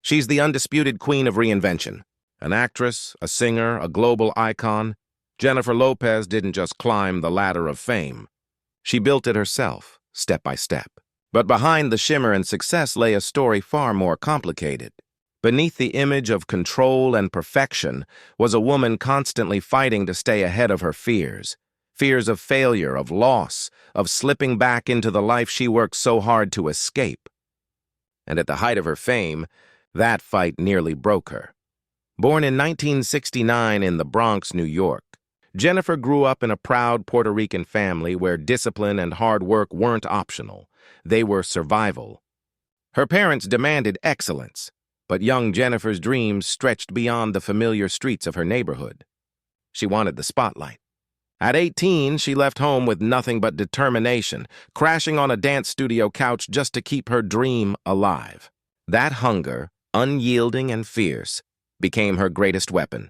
She's the undisputed queen of reinvention. An actress, a singer, a global icon, Jennifer Lopez didn't just climb the ladder of fame. She built it herself, step by step. But behind the shimmer and success lay a story far more complicated. Beneath the image of control and perfection was a woman constantly fighting to stay ahead of her fears. Fears of failure, of loss, of slipping back into the life she worked so hard to escape. And at the height of her fame, that fight nearly broke her. Born in 1969 in the Bronx, New York, Jennifer grew up in a proud Puerto Rican family where discipline and hard work weren't optional. They were survival. Her parents demanded excellence, but young Jennifer's dreams stretched beyond the familiar streets of her neighborhood. She wanted the spotlight. At 18, she left home with nothing but determination, crashing on a dance studio couch just to keep her dream alive. That hunger, unyielding and fierce, became her greatest weapon.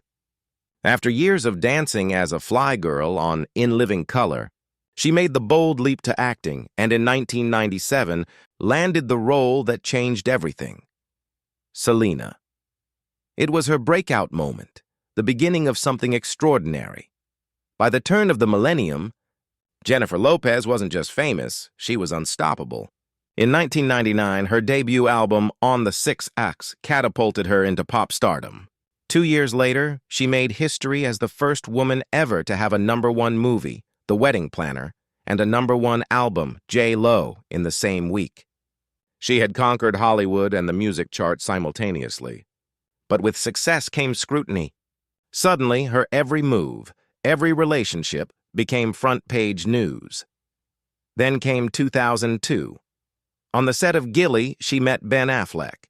After years of dancing as a fly girl on In Living Color, she made the bold leap to acting and in 1997 landed the role that changed everything. Selena. It was her breakout moment, the beginning of something extraordinary. By the turn of the millennium, Jennifer Lopez wasn't just famous, she was unstoppable. In 1999, her debut album, On the Six Acts, catapulted her into pop stardom. 2 years later, she made history as the first woman ever to have a #1 movie, The Wedding Planner, and a #1 album, J.Lo, in the same week. She had conquered Hollywood and the music chart simultaneously. But with success came scrutiny. Suddenly, her every move, every relationship, became front-page news. Then came 2002. On the set of Gilly, she met Ben Affleck.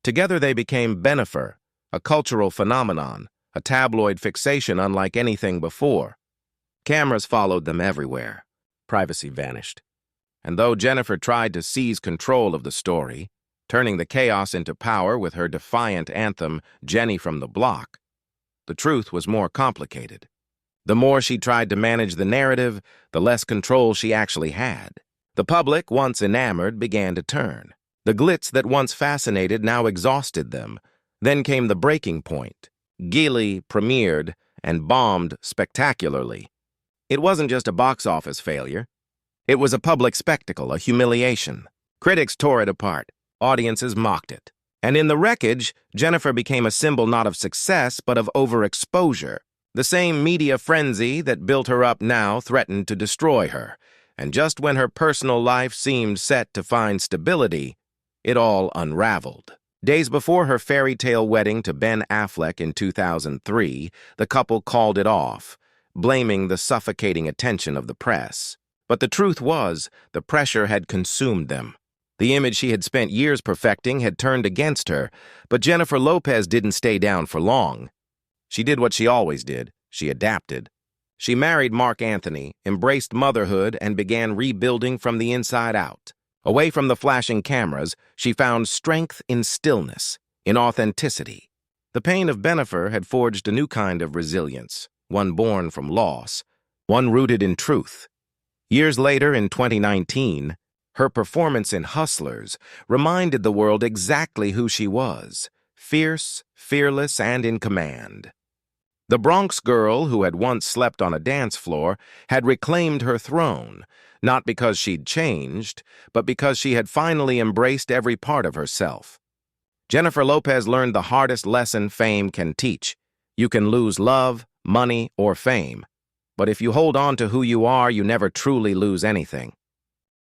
Together they became Bennifer, a cultural phenomenon, a tabloid fixation unlike anything before. Cameras followed them everywhere. Privacy vanished. And though Jennifer tried to seize control of the story, turning the chaos into power with her defiant anthem, Jenny from the Block, the truth was more complicated. The more she tried to manage the narrative, the less control she actually had. The public, once enamored, began to turn. The glitz that once fascinated now exhausted them. Then came the breaking point. Gilly premiered and bombed spectacularly. It wasn't just a box office failure. It was a public spectacle, a humiliation. Critics tore it apart. Audiences mocked it. And in the wreckage, Jennifer became a symbol not of success, but of overexposure. The same media frenzy that built her up now threatened to destroy her. And just when her personal life seemed set to find stability, it all unraveled. Days before her fairy tale wedding to Ben Affleck in 2003, the couple called it off, blaming the suffocating attention of the press. But the truth was, the pressure had consumed them. The image she had spent years perfecting had turned against her, but Jennifer Lopez didn't stay down for long. She did what she always did. She adapted. She married Mark Anthony, embraced motherhood, and began rebuilding from the inside out. Away from the flashing cameras, she found strength in stillness, in authenticity. The pain of Bennifer had forged a new kind of resilience, one born from loss, one rooted in truth. Years later, in 2019, her performance in Hustlers reminded the world exactly who she was, fierce, fearless, and in command. The Bronx girl who had once slept on a dance floor had reclaimed her throne, not because she'd changed, but because she had finally embraced every part of herself. Jennifer Lopez learned the hardest lesson fame can teach. You can lose love, money, or fame. But if you hold on to who you are, you never truly lose anything.